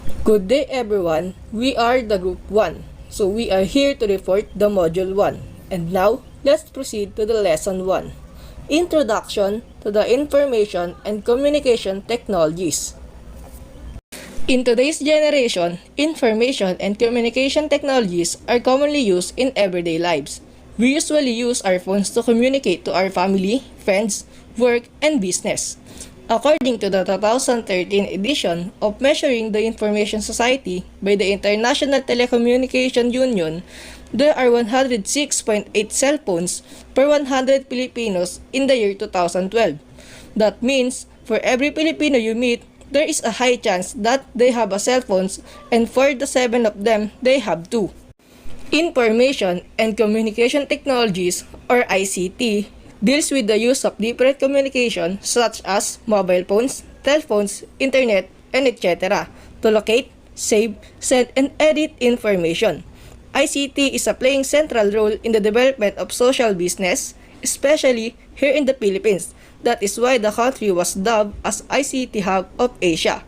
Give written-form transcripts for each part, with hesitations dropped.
Good day everyone, we are the Group 1. So we are here to report the Module 1. And now, let's proceed to the Lesson 1. Introduction to the Information and Communication Technologies. In today's generation, information and communication technologies are commonly used in everyday lives. We usually use our phones to communicate to our family, friends, work, and business. According to the 2013 edition of Measuring the Information Society by the International Telecommunication Union, there are 106.8 cell phones per 100 Filipinos in the year 2012. That means, for every Filipino you meet, there is a high chance that they have a cell phones, and for the 7 of them, they have 2. Information and Communication Technologies, or ICT, deals with the use of different communication such as mobile phones, telephones, internet, and etc. to locate, save, send, and edit information. ICT is playing central role in the development of social business, especially here in the Philippines. That is why the country was dubbed as ICT Hub of Asia.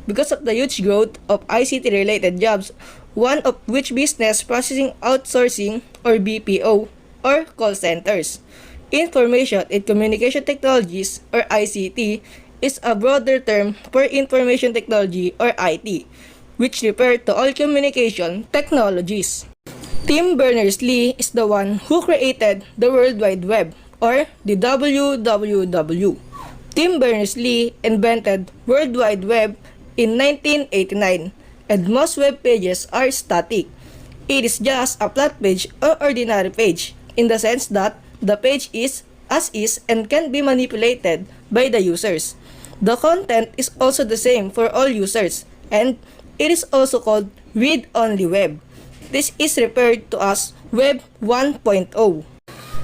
Because of the huge growth of ICT-related jobs, one of which business processing outsourcing or BPO or call centers. Information and Communication Technologies or ICT is a broader term for information technology or IT, which refer to all communication technologies. Tim Berners-Lee is the one who created the World Wide Web or the WWW. Tim Berners-Lee invented World Wide Web in 1989, and most web pages are static. It is just a flat page or ordinary page in the sense that the page is as is and can be manipulated by the users. The content is also the same for all users, and it is also called read-only web. This is referred to as Web 1.0.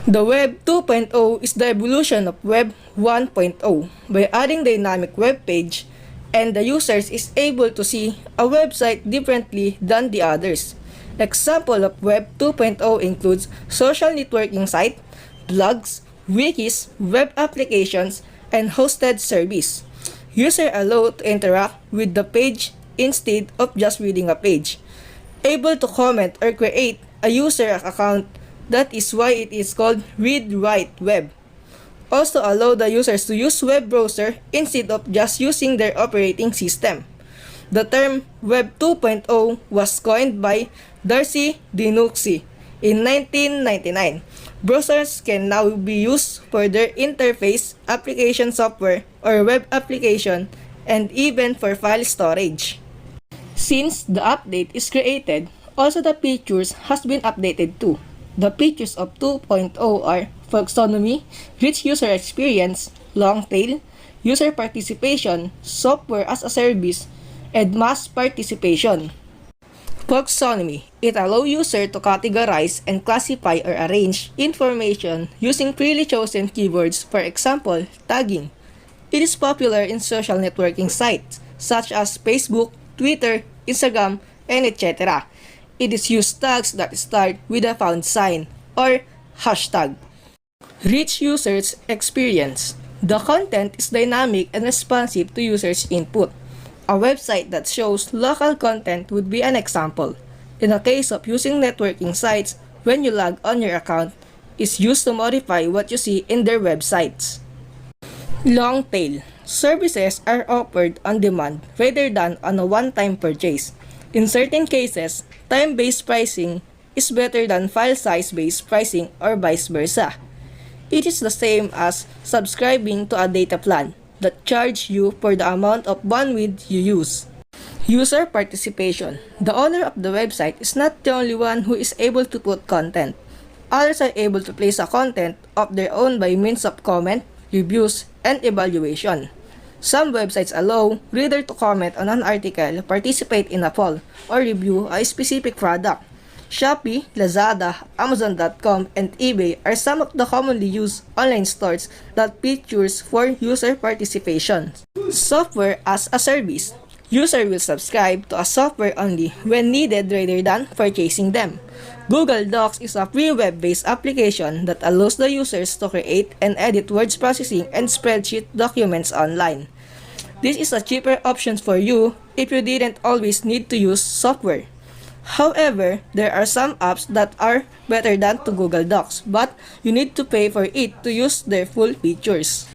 The Web 2.0 is the evolution of Web 1.0 by adding dynamic web page, and the users is able to see a website differently than the others. Example of Web 2.0 includes social networking site, blogs, wikis, web applications, and hosted service. Users are allowed to interact with the page instead of just reading a page. Able to comment or create a user account, that is why it is called read-write web. Also allow the users to use web browser instead of just using their operating system. The term Web 2.0 was coined by Darcy DeNucci in 1999. Browsers can now be used for their interface, application software, or web application, and even for file storage. Since the update is created, also the features has been updated too. The features of 2.0 are taxonomy, rich user experience, long tail, user participation, software as a service, and mass participation. Taxonomy. It allows users to categorize and classify or arrange information using freely chosen keywords, for example, tagging. It is popular in social networking sites such as Facebook, Twitter, Instagram, and etc. It is used tags that start with a pound sign or hashtag. Rich users experience. The content is dynamic and responsive to users' input. A website that shows local content would be an example. In the case of using networking sites, when you log on your account, is used to modify what you see in their websites. Long tail. Services are offered on demand rather than on a one-time purchase. In certain cases, time-based pricing is better than file size-based pricing or vice versa. It is the same as subscribing to a data plan that charge you for the amount of bandwidth you use. User participation. The owner of the website is not the only one who is able to put content. Others are able to place a content of their own by means of comment, reviews, and evaluation. Some websites allow reader to comment on an article, participate in a poll, or review a specific product. Shopee, Lazada, Amazon.com, and eBay are some of the commonly used online stores that features for user participation. Software as a service. User will subscribe to a software only when needed rather than purchasing them. Google Docs is a free web-based application that allows the users to create and edit words processing and spreadsheet documents online. This is a cheaper option for you if you didn't always need to use software. However, there are some apps that are better than to Google Docs, but you need to pay for it to use their full features.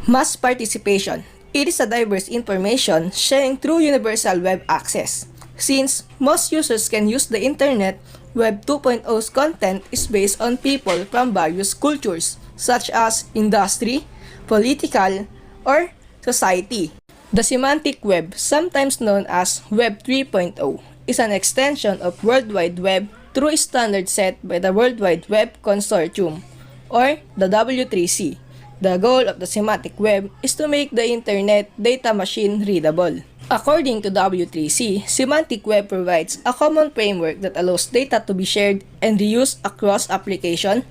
Mass participation. It is a diverse information sharing through universal web access. Since most users can use the internet, Web 2.0's content is based on people from various cultures, such as industry, political, or society. The semantic web, sometimes known as Web 3.0, is an extension of World Wide Web through a standard set by the World Wide Web Consortium, or the W3C. The goal of the semantic web is to make the internet data machine readable. According to W3C, semantic web provides a common framework that allows data to be shared and reused across application,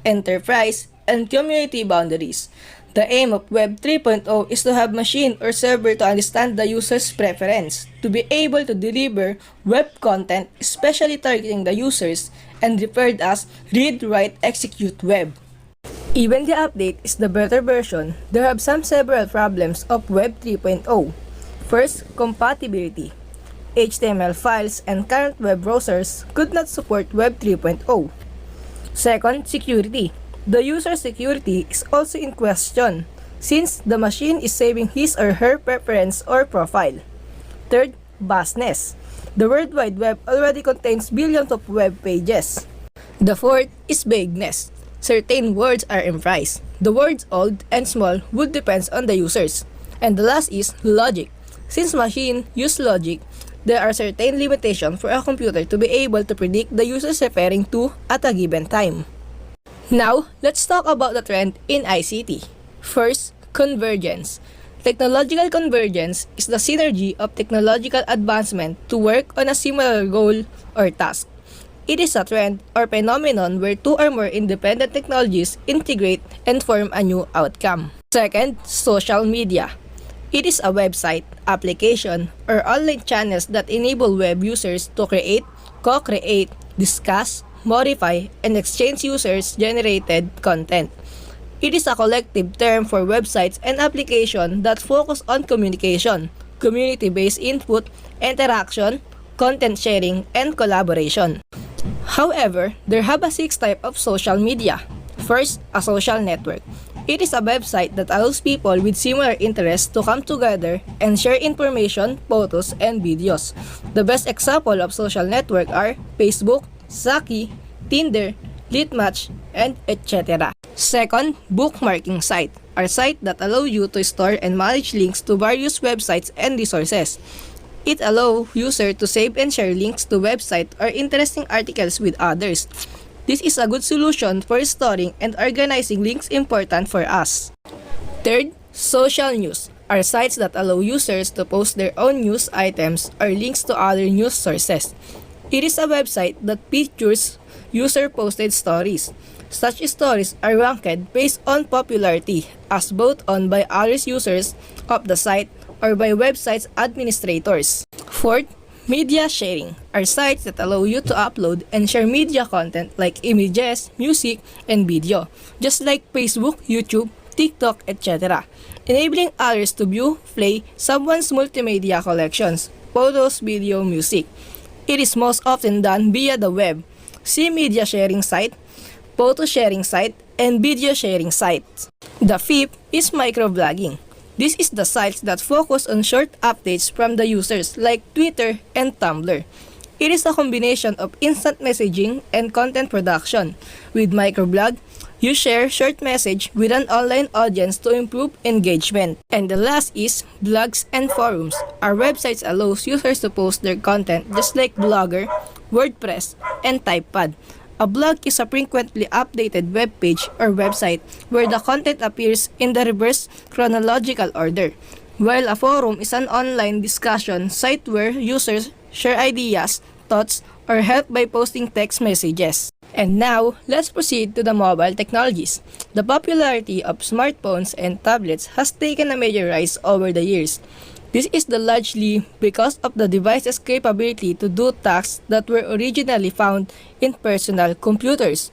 enterprise, and community boundaries. The aim of Web 3.0 is to have machine or server to understand the user's preference, to be able to deliver web content, especially targeting the users, and referred as read, write, execute web. Even the update is the better version, there have several problems of Web 3.0. First, compatibility. HTML files and current web browsers could not support Web 3.0. Second, security. The user security is also in question, since the machine is saving his or her preference or profile. Third, vastness. The World Wide Web already contains billions of web pages. The fourth is vagueness. Certain words are emprise. The words old and small would depend on the users. And the last is logic. Since machines use logic, there are certain limitations for a computer to be able to predict the users referring to at a given time. Now, let's talk about the trend in ICT. First, convergence. Technological convergence is the synergy of technological advancement to work on a similar goal or task. It is a trend or phenomenon where two or more independent technologies integrate and form a new outcome. Second, social media. It is a website, application, or online channels that enable web users to create, co-create, discuss, modify, and exchange users-generated content. It is a collective term for websites and applications that focus on communication, community-based input, interaction, content sharing, and collaboration. However, there have a 6 types of social media. First, a social network. It is a website that allows people with similar interests to come together and share information, photos, and videos. The best example of social network are Facebook, Saki, Tinder, Litmatch, and etc. Second, bookmarking site are sites that allow you to store and manage links to various websites and resources. It allows users to save and share links to websites or interesting articles with others. This is a good solution for storing and organizing links important for us. Third, social news are sites that allow users to post their own news items or links to other news sources. It is a website that features user-posted stories. Such stories are ranked based on popularity as voted on by other users of the site or by website's administrators. Fourth, media sharing are sites that allow you to upload and share media content like images, music, and video, just like Facebook, YouTube, TikTok, etc., enabling others to view, play someone's multimedia collections, photos, video, music. It is most often done via the web. See media sharing site, photo sharing site, and video sharing site. The fifth is microblogging. This is the sites that focus on short updates from the users like Twitter and Tumblr. It is a combination of instant messaging and content production. With microblog, you share short message with an online audience to improve engagement. And the last is blogs and forums. Our websites allows users to post their content just like Blogger, WordPress, and Typepad. A blog is a frequently updated web page or website where the content appears in the reverse chronological order, while a forum is an online discussion site where users share ideas, thoughts, or help by posting text messages. And now, let's proceed to the mobile technologies. The popularity of smartphones and tablets has taken a major rise over the years. This is largely because of the device's capability to do tasks that were originally found in personal computers.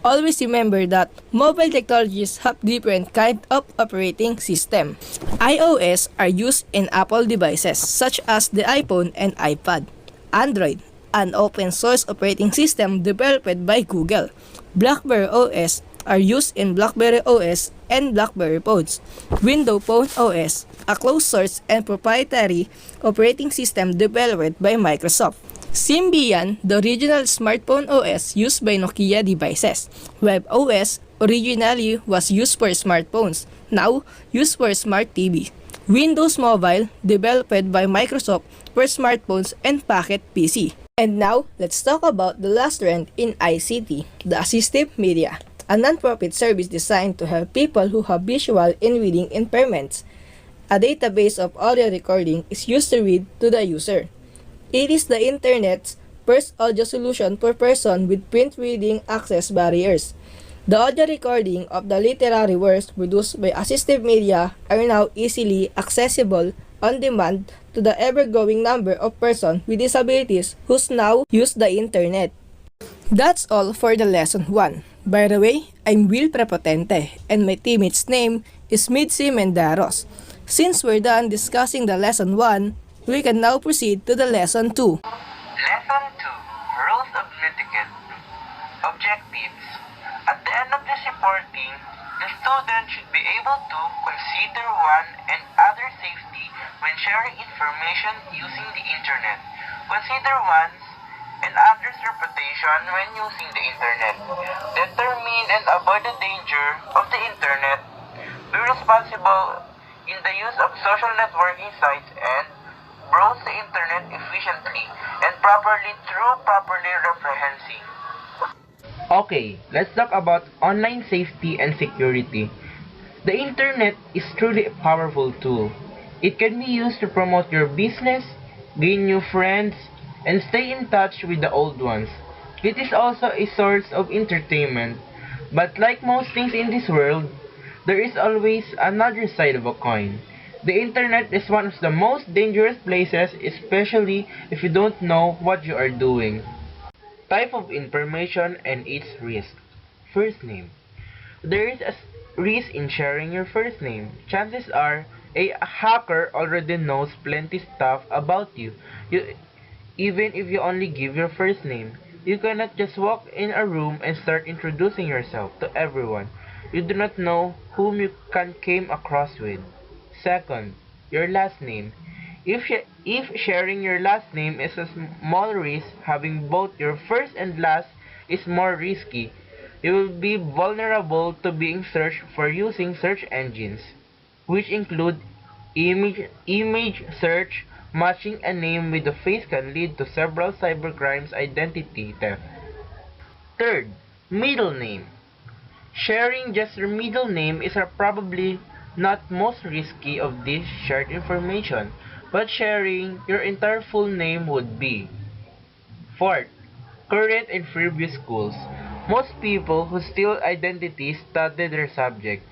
Always remember that mobile technologies have different kind of operating system. iOS are used in Apple devices such as the iPhone and iPad. Android, an open source operating system developed by Google. BlackBerry OS are used in BlackBerry OS and BlackBerry phones. Windows Phone OS, a closed source and proprietary operating system developed by Microsoft. Symbian, the original smartphone OS used by Nokia devices. Web OS originally was used for smartphones, now used for smart TV. Windows Mobile, developed by Microsoft for smartphones and Pocket PC. And now, let's talk about the last trend in ICT, the assistive media, a non-profit service designed to help people who have visual and reading impairments. A database of audio recording is used to read to the user. It is the Internet's first audio solution for persons with print reading access barriers. The audio recording of the literary works produced by assistive media are now easily accessible on demand to the ever-growing number of persons with disabilities who now use the Internet. That's all for the lesson 1. By the way, I'm Will Prepotente and my teammate's name is Midsi Mendaros. Since we're done discussing the lesson 1, we can now proceed to the lesson 2. Lesson 2. Rules of Etiquette. Objectives. At the end of this reporting, the student should be able to consider one and other safety when sharing information using the Internet. Consider one's and others' reputation when using the Internet. Determine and avoid the danger of the Internet. Be responsible in the use of social networking sites and browse the Internet efficiently and properly through properly referencing. Okay, let's talk about online safety and security. The Internet is truly a powerful tool. It can be used to promote your business, gain new friends, and stay in touch with the old ones. It is also a source of entertainment. But like most things in this world, there is always another side of a coin. The Internet is one of the most dangerous places, especially if you don't know what you are doing. Type of information and its risk. First name. There is a risk in sharing your first name. Chances are a hacker already knows plenty stuff about you. Even if you only give your first name. You cannot just walk in a room and start introducing yourself to everyone. You do not know whom you came across with. Second, your last name. If sharing your last name is a small risk, having both your first and last is more risky. You will be vulnerable to being searched for using search engines, which include image search. Matching a name with a face can lead to several cybercrimes identity theft. Third, middle name. Sharing just your middle name is probably not most risky of this shared information, but sharing your entire full name would be. Fourth, current and previous schools. Most people who steal identities study their subject.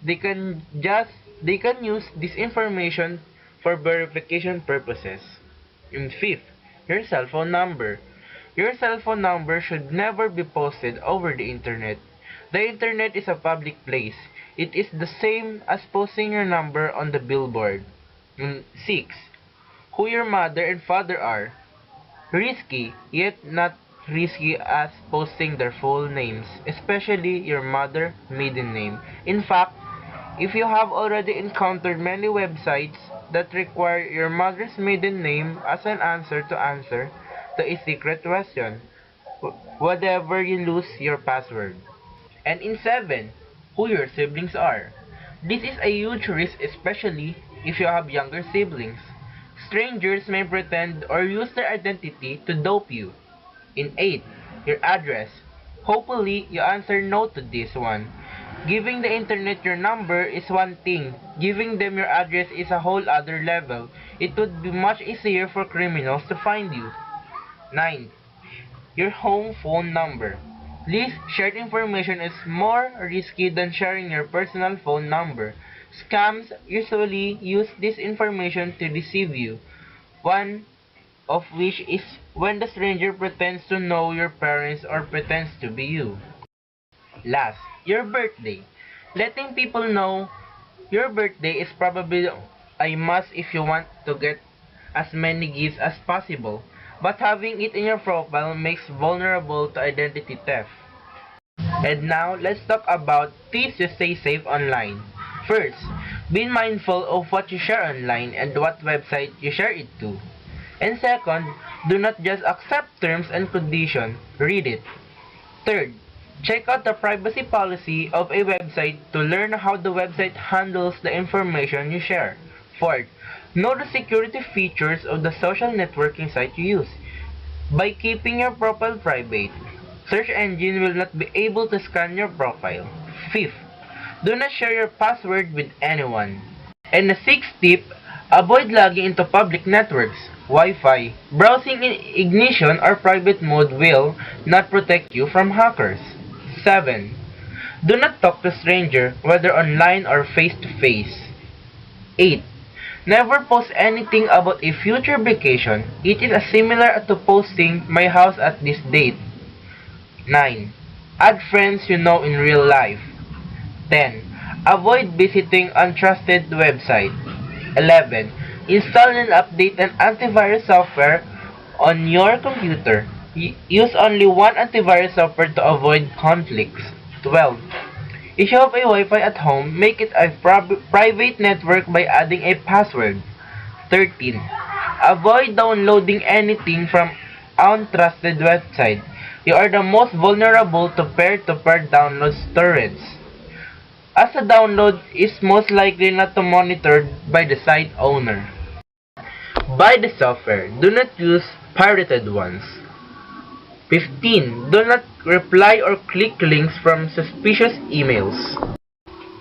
They can use this information for verification purposes. And fifth, your cell phone number. Your cell phone number should never be posted over the Internet. The Internet is a public place. It is the same as posting your number on the billboard. And 6. Who your mother and father are. Risky, yet not risky as posting their full names, especially your mother's maiden name. In fact, if you have already encountered many websites that require your mother's maiden name as an answer to a secret question, whatever you lose your password. And in 7, who your siblings are. This is a huge risk, especially if you have younger siblings. Strangers may pretend or use their identity to dope you. In 8, your address. Hopefully, you answer no to this one. Giving the Internet your number is one thing. Giving them your address is a whole other level. It would be much easier for criminals to find you. 9. Your home phone number. This shared information is more risky than sharing your personal phone number. Scams usually use this information to deceive you. One of which is when the stranger pretends to know your parents or pretends to be you. Last, your birthday. Letting people know your birthday is probably a must if you want to get as many gifts as possible, but having it in your profile makes vulnerable to identity theft. And now, let's talk about tips to stay safe online. First, be mindful of what you share online and what website you share it to. And second, do not just accept terms and conditions, read it. Third, check out the privacy policy of a website to learn how the website handles the information you share. Fourth, know the security features of the social networking site you use. By keeping your profile private, search engine will not be able to scan your profile. Fifth, do not share your password with anyone. And the sixth tip, avoid logging into public networks, Wi-Fi. Browsing in ignition or private mode will not protect you from hackers. 7. Do not talk to stranger, whether online or face-to-face. 8. Never post anything about a future vacation. It is similar to posting my house at this date. 9. Add friends you know in real life. 10. Avoid visiting untrusted websites. 11. Install and update an antivirus software on your computer. Use only one antivirus software to avoid conflicts. 12. If you have a Wi-Fi at home, make it a private network by adding a password. 13. Avoid downloading anything from untrusted websites. You are the most vulnerable to peer-to-peer download torrents, as the download is most likely not monitored by the site owner. Buy the software. Do not use pirated ones. 15. Do not reply or click links from suspicious emails.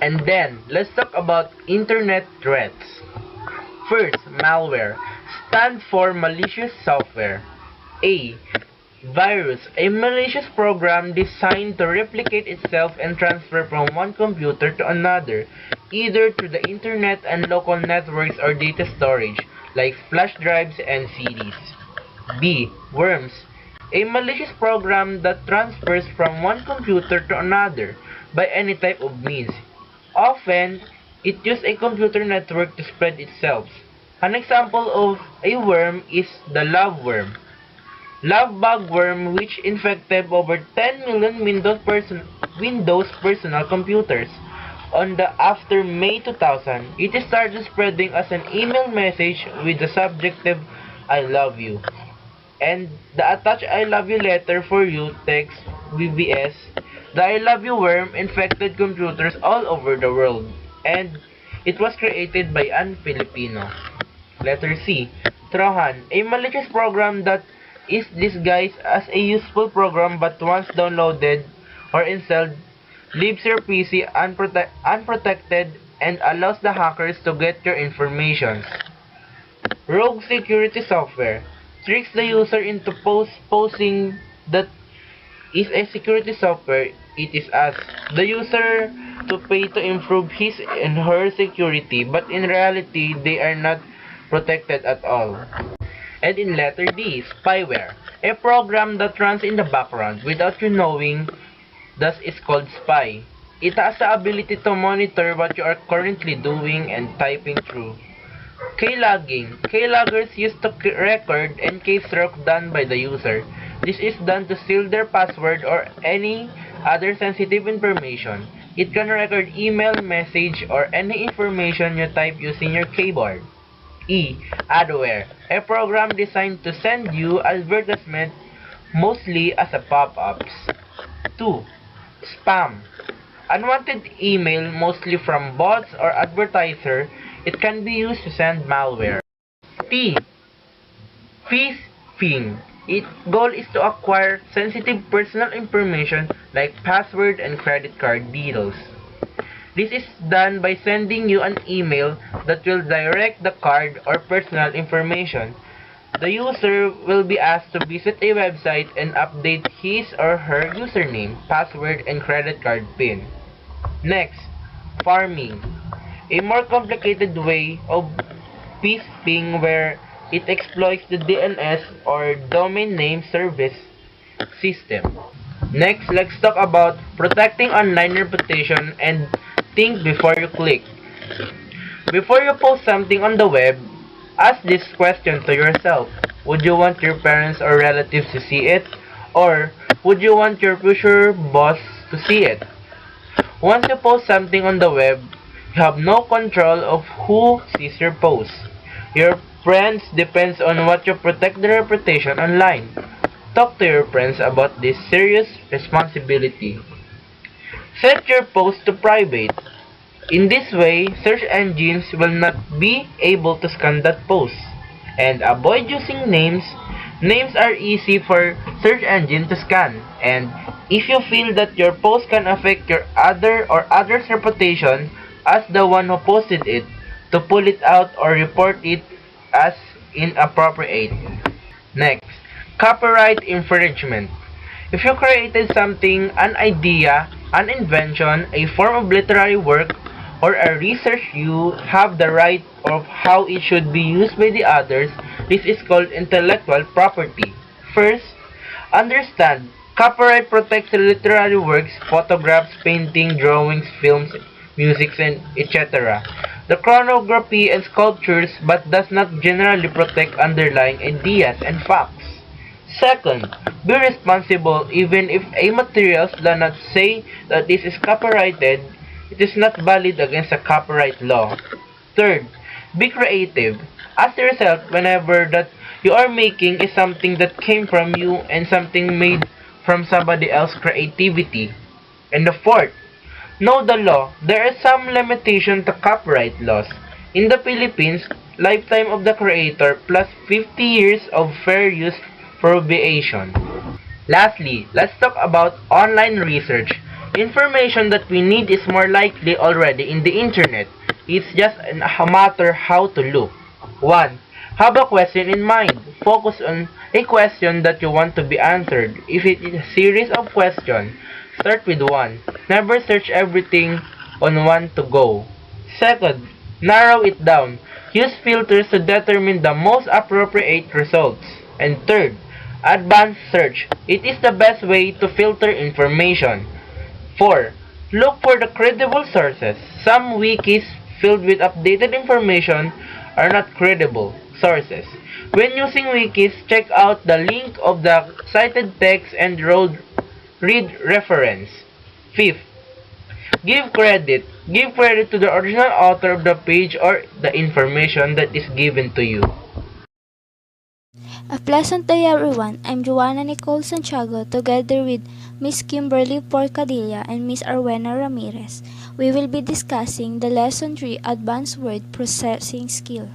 And then, let's talk about internet threats. First, malware. Stand for malicious software. A. Virus, a malicious program designed to replicate itself and transfer from one computer to another, either through the internet and local networks or data storage, like flash drives and CDs. B. Worms, a malicious program that transfers from one computer to another by any type of means. Often, it uses a computer network to spread itself. An example of a worm is the love worm. Love bug worm, which infected over 10 million Windows personal computers. After May 2000, it started spreading as an email message with the subjective "I love you" and the attached "I love you" letter for you text VBS. The "I love you" worm infected computers all over the world, and it was created by an Filipino. Letter C. Trojan, a malicious program that is disguised as a useful program but once downloaded or installed, leaves your PC unprotected and allows the hackers to get your information. Rogue security software tricks the user into posing that is a security software it is asks the user to pay to improve his and her security, but in reality they are not protected at all. And in letter D, spyware, a program that runs in the background without you knowing, thus is called spy. It has the ability to monitor what you are currently doing and typing through. Keylogging. Keyloggers use to record and keystroke done by the user. This is done to steal their password or any other sensitive information. It can record email, message, or any information you type using your keyboard. E. Adware, a program designed to send you advertisements mostly as a pop-ups. 2. Spam, unwanted email mostly from bots or advertisers. It can be used to send malware. T. Phishing, its goal is to acquire sensitive personal information like password and credit card details. This is done by sending you an email that will direct the card or personal information. The user will be asked to visit a website and update his or her username, password, and credit card PIN. Next, farming, a more complicated way of phishing where it exploits the DNS or domain name service system. Next, let's talk about protecting online reputation and think before you click. Before you post something on the web, ask this question to yourself. Would you want your parents or relatives to see it? Or would you want your future boss to see it? Once you post something on the web, you have no control of who sees your post. Your friends depends on what you protect their reputation online. Talk to your friends about this serious responsibility. Set your post to private. In this way, search engines will not be able to scan that post. And avoid using names. Names are easy for search engine to scan. And if you feel that your post can affect your others' reputation, ask the one who posted it to pull it out or report it as inappropriate. Next, copyright infringement. If you created something, an idea, an invention, a form of literary work, or a research, you have the right of how it should be used by the others. This is called intellectual property. First, understand, copyright protects literary works, photographs, painting, drawings, films, music, and etc. The chronography and sculptures, but does not generally protect underlying ideas and facts. Second, be responsible even if a materials does not say that this is copyrighted, it is not valid against a copyright law. Third, be creative. Ask yourself whenever that you are making is something that came from you and something made from somebody else's creativity. And the fourth, know the law. There is some limitation to copyright laws. In the Philippines, lifetime of the creator plus 50 years of fair use prohibition. Lastly, let's talk about online research. Information that we need is more likely already in the internet. It's just a matter how to look. 1. Have a question in mind. Focus on a question that you want to be answered. If it is a series of questions, start with one. Never search everything on one to go. Second, narrow it down. Use filters to determine the most appropriate results. And third, advanced search. It is the best way to filter information. 4. Look for the credible sources. Some wikis filled with updated information are not credible sources. When using wikis, check out the link of the cited text and read reference. 5th, give credit. Give credit to the original author of the page or the information that is given to you. A pleasant day everyone, I'm Joanna Nicole Santiago together with Miss Kimberly Porcadilla and Miss Arwena Ramirez. We will be discussing the Lesson 3 Advanced Word Processing Skill.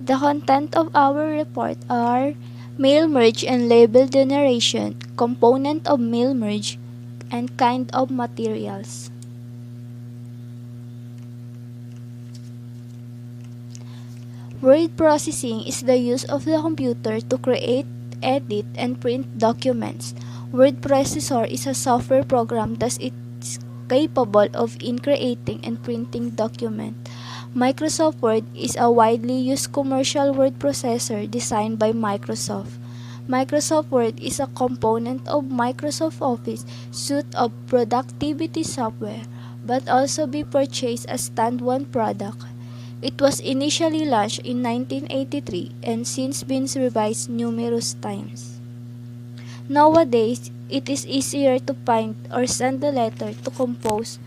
The content of our report are mail merge and label generation, component of mail merge, and kind of materials. Word processing is the use of the computer to create, edit, and print documents. Word processor is a software program that is capable of creating and printing documents. Microsoft Word is a widely used commercial word processor designed by Microsoft. Microsoft Word is a component of Microsoft Office suite of productivity software, but also be purchased as standalone product. It was initially launched in 1983 and since been revised numerous times. Nowadays, it is easier to find or send a letter to compose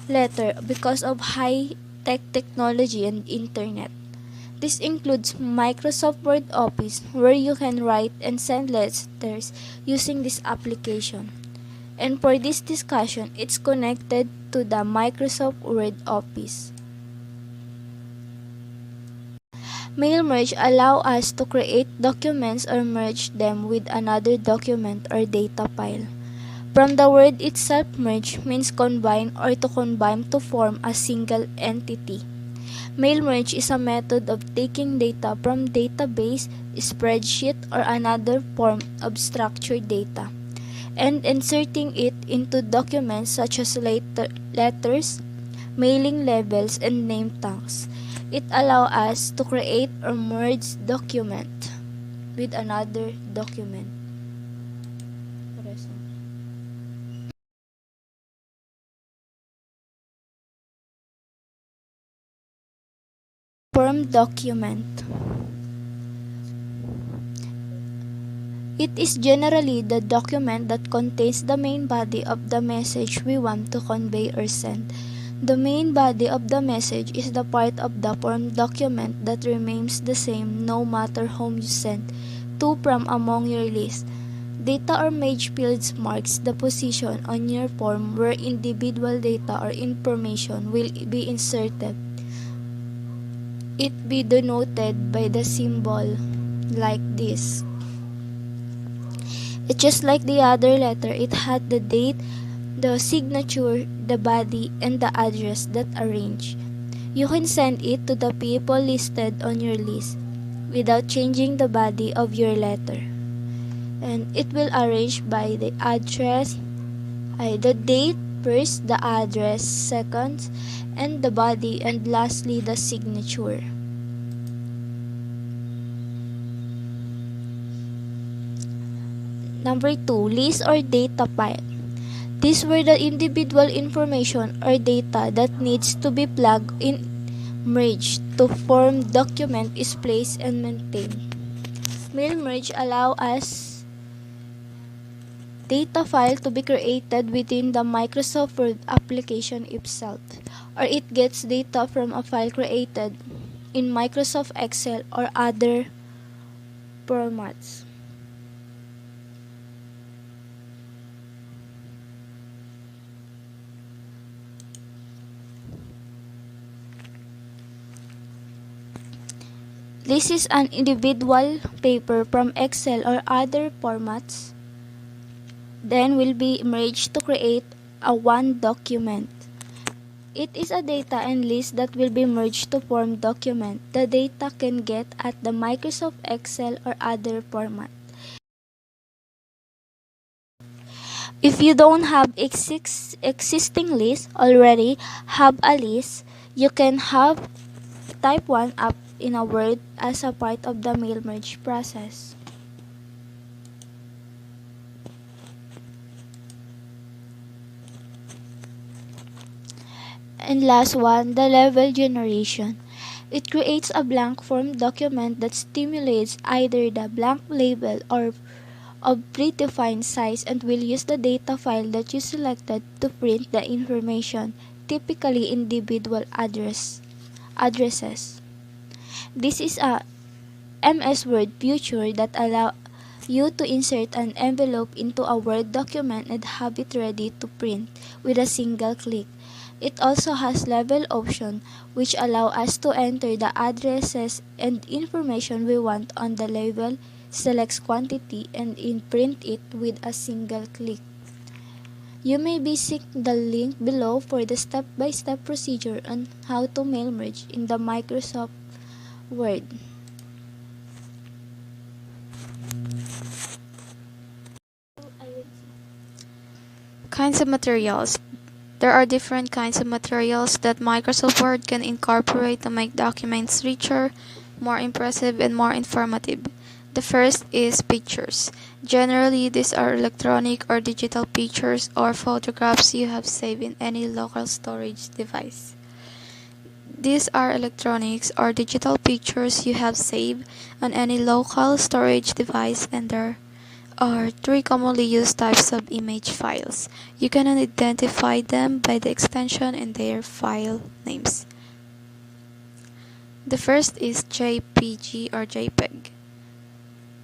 letter because of high-tech technology and internet. This includes Microsoft Word Office, where you can write and send letters using this application. And for this discussion, it's connected to the Microsoft Word Office. Mail merge allow us to create documents or merge them with another document or data file. From the word itself, merge means combine or to combine to form a single entity. Mail merge is a method of taking data from database, spreadsheet, or another form of structured data and inserting it into documents such as letters, mailing labels, and name tags. It allows us to create or merge documents. with another document. Form document. It is generally the document that contains the main body of the message we want to convey or send. The main body of the message is the part of the form document that remains the same no matter whom you send to from among your list. Data or image fields marks the position on your form where individual data or information will be inserted. It be denoted by the symbol like this. It's just like the other letter, it had the date, the signature, the body, and the address that arranged. You can send it to the people listed on your list without changing the body of your letter. And it will arrange by the address, the date first, the address second, and the body, and lastly the signature. Number 2, list or data file. These were the individual information or data that needs to be plugged in, merged to form document is placed and maintained. Mail merge allow us data file to be created within the Microsoft Word application itself, or it gets data from a file created in Microsoft Excel or other formats. This is an individual paper from Excel or other formats, then will be merged to create a one document. It is a data and list that will be merged to form document. The data can get at the Microsoft Excel or other format. If you don't have existing list already, have a list, you can have type one up in a Word as a part of the mail merge process. And last one, the level generation. It creates a blank form document that stimulates either the blank label or of predefined size and will use the data file that you selected to print the information, typically individual addresses. This is a MS Word feature that allows you to insert an envelope into a Word document and have it ready to print with a single click. It also has level option which allow us to enter the addresses and information we want on the label, selects quantity, and print it with a single click. You may visit the link below for the step-by-step procedure on how to mail merge in the Microsoft Word. Kinds of materials. There are different kinds of materials that Microsoft Word can incorporate to make documents richer, more impressive, and more informative. The first is pictures. Generally, these are electronic or digital pictures or photographs you have saved in any local storage device. These are electronics or digital pictures you have saved on any local storage device, and there are three commonly used types of image files. You can identify them by the extension and their file names. The first is JPG or JPEG.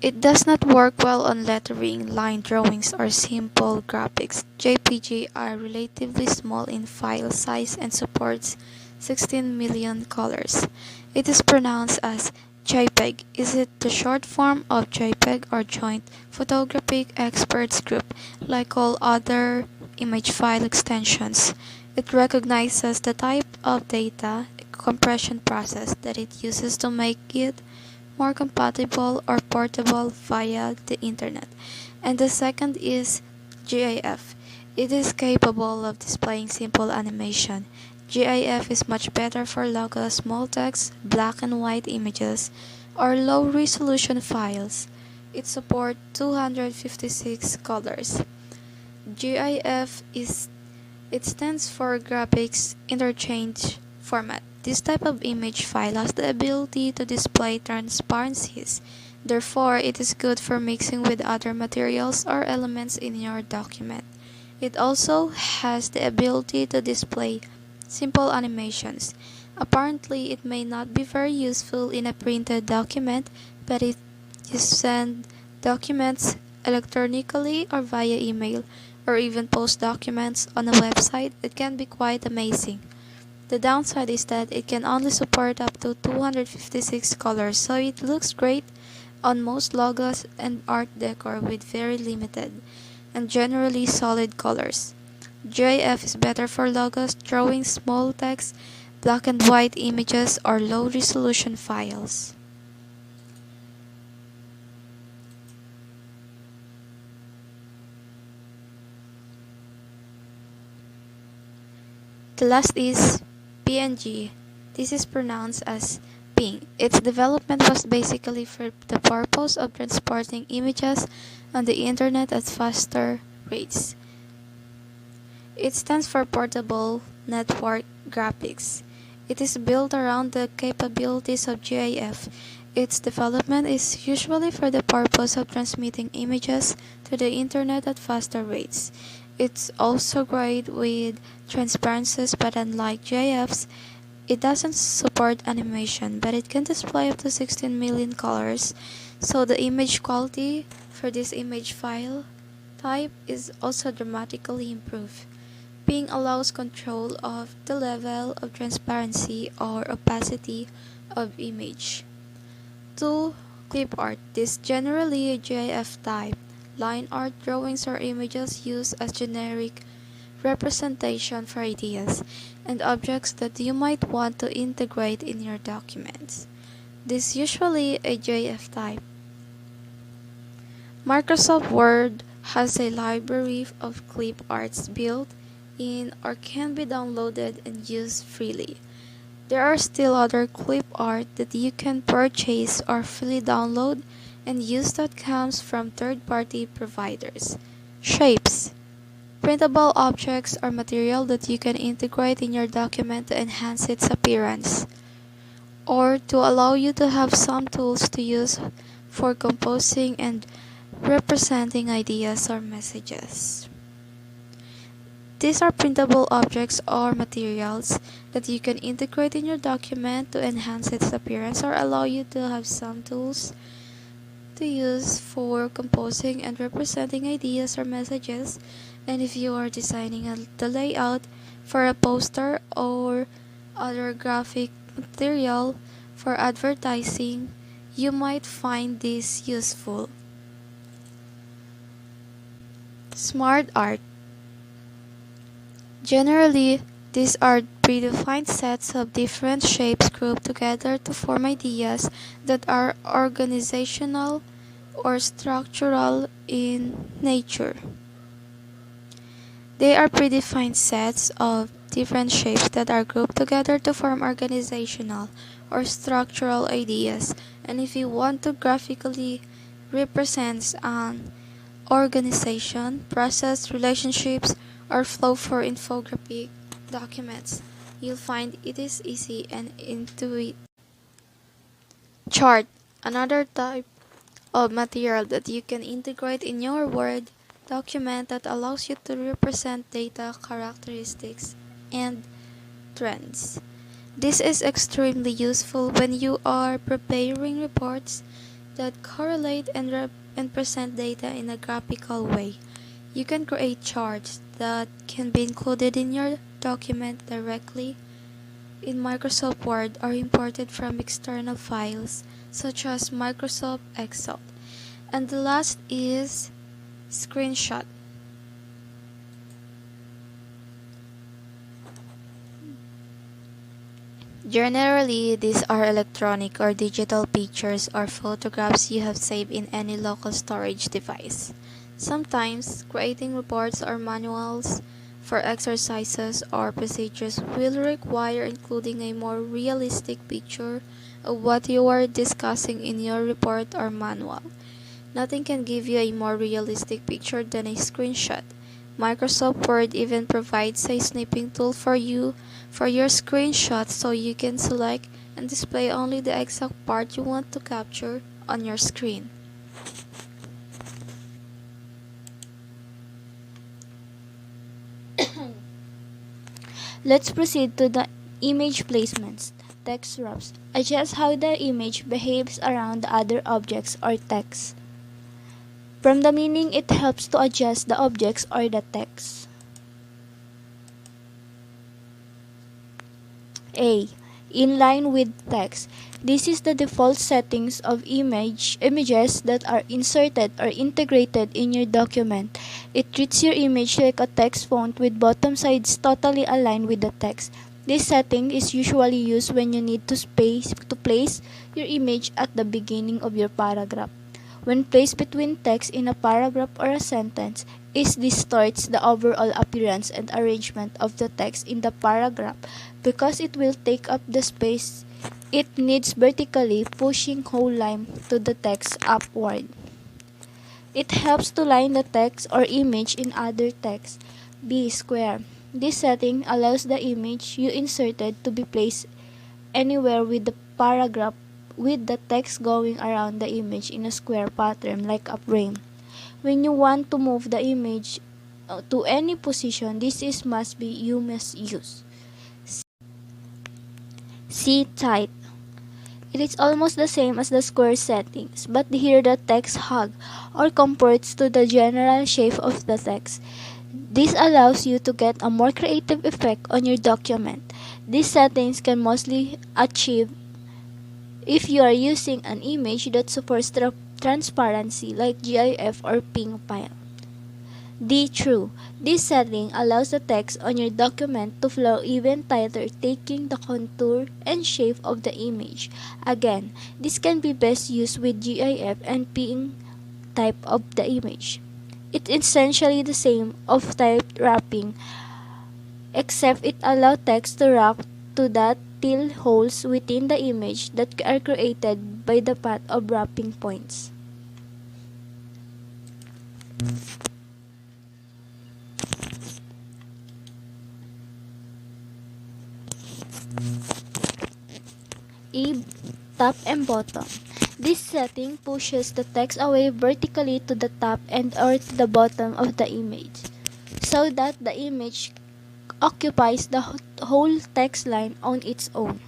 It does not work well on lettering, line drawings, or simple graphics. JPG are relatively small in file size and supports 16 million colors. It is pronounced as JPEG. Is it the short form of JPEG or Joint Photographic Experts Group, like all other image file extensions? It recognizes the type of data compression process that it uses to make it more compatible or portable via the internet. And the second is GIF. It is capable of displaying simple animation. GIF is much better for local small text, black and white images, or low-resolution files. It supports 256 colors. GIF it stands for Graphics Interchange Format. This type of image file has the ability to display transparencies. Therefore, it is good for mixing with other materials or elements in your document. It also has the ability to display simple animations. Apparently, it may not be very useful in a printed document, but if you send documents electronically or via email, or even post documents on a website, it can be quite amazing. The downside is that it can only support up to 256 colors, so it looks great on most logos and art decor with very limited and generally solid colors. GIF is better for logos, drawings, small text, black and white images, or low-resolution files. The last is PNG. This is pronounced as ping. Its development was basically for the purpose of transporting images on the internet at faster rates. It stands for Portable Network Graphics. It is built around the capabilities of GIF. Its development is usually for the purpose of transmitting images to the internet at faster rates. It's also great with transparencies, but unlike GIFs, it doesn't support animation, but it can display up to 16 million colors, so the image quality for this image file type is also dramatically improved. Ping allows control of the level of transparency or opacity of image. 2. Clip art. This generally a GIF type. Line art, drawings, or images used as generic representation for ideas and objects that you might want to integrate in your documents. This is usually a GIF type. Microsoft Word has a library of clip arts built in or can be downloaded and used freely. There are still other clip art that you can purchase or freely download and use that comes from third-party providers. Shapes. Printable objects are material that you can integrate in your document to enhance its appearance, or to allow you to have some tools to use for composing and representing ideas or messages. These are printable objects or materials that you can integrate in your document to enhance its appearance or allow you to have some tools to use for composing and representing ideas or messages. And if you are designing the layout for a poster or other graphic material for advertising, you might find this useful. Smart art. Generally, these are predefined sets of different shapes grouped together to form ideas that are organizational or structural in nature. They are predefined sets of different shapes that are grouped together to form organizational or structural ideas. And if you want to graphically represent an organization, process, relationships, or flow for infographic documents, you'll find it is easy and intuitive. Chart, another type of material that you can integrate in your Word document that allows you to represent data, characteristics, and trends. This is extremely useful when you are preparing reports that correlate and present data in a graphical way. You can create charts that can be included in your document directly in Microsoft Word or imported from external files such as Microsoft Excel. And the last is screenshot. Generally, these are electronic or digital pictures or photographs you have saved in any local storage device. Sometimes, creating reports or manuals for exercises or procedures will require including a more realistic picture of what you are discussing in your report or manual. Nothing can give you a more realistic picture than a screenshot. Microsoft Word even provides a snipping tool for your screenshot so you can select and display only the exact part you want to capture on your screen. Let's proceed to the image placements. Text wraps. Adjust how the image behaves around the other objects or text. From the meaning, it helps to adjust the objects or the text. A. In line with text. This is the default settings of images that are inserted or integrated in your document. It treats your image like a text font with bottom sides totally aligned with the text. This setting is usually used when you need to place your image at the beginning of your paragraph. When placed between text in a paragraph or a sentence, it distorts the overall appearance and arrangement of the text in the paragraph because it will take up the space it needs vertically, pushing whole line to the text upward. It helps to line the text or image in other text. B. Square. This setting allows the image you inserted to be placed anywhere with the paragraph with the text going around the image in a square pattern like a frame. When you want to move the image to any position, you must use. C. Tight. It is almost the same as the square settings, but here the text hug or comports to the general shape of the text. This allows you to get a more creative effect on your document. These settings can mostly achieve if you are using an image that supports transparency like GIF or PNG file. D. True. This setting allows the text on your document to flow even tighter, taking the contour and shape of the image. Again, this can be best used with GIF and PNG type of the image. It's essentially the same of type wrapping, except it allows text to wrap to the till holes within the image that are created by the path of wrapping points. E. Top and bottom. This setting pushes the text away vertically to the top and or to the bottom of the image, so that the image occupies the whole text line on its own.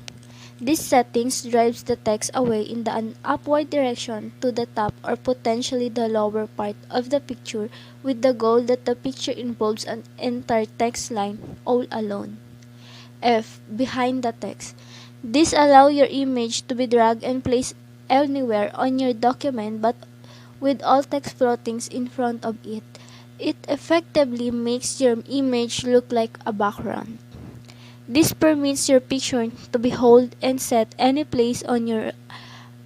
This settings drives the text away in an upward direction to the top or potentially the lower part of the picture with the goal that the picture involves an entire text line all alone. F. Behind the text. This allows your image to be dragged and placed anywhere on your document but with all text floating in front of it. It effectively makes your image look like a background. This permits your picture to be held and set any place on your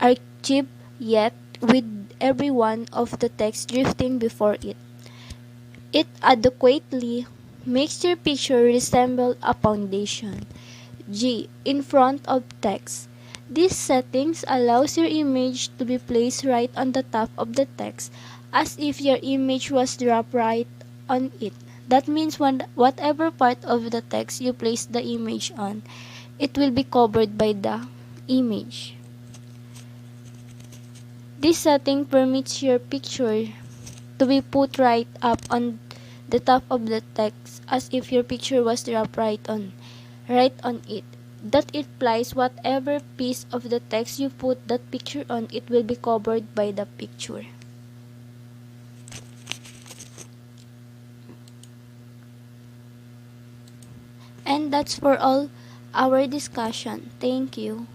archive yet with every one of the text drifting before it. It adequately makes your picture resemble a foundation. G. In front of text. These settings allows your image to be placed right on the top of the text as if your image was dropped right on it. That means whatever part of the text you place the image on, it will be covered by the image. This setting permits your picture to be put right up on the top of the text as if your picture was dropped right on it. That it implies whatever piece of the text you put that picture on, it will be covered by the picture. And that's for all our discussion. Thank you.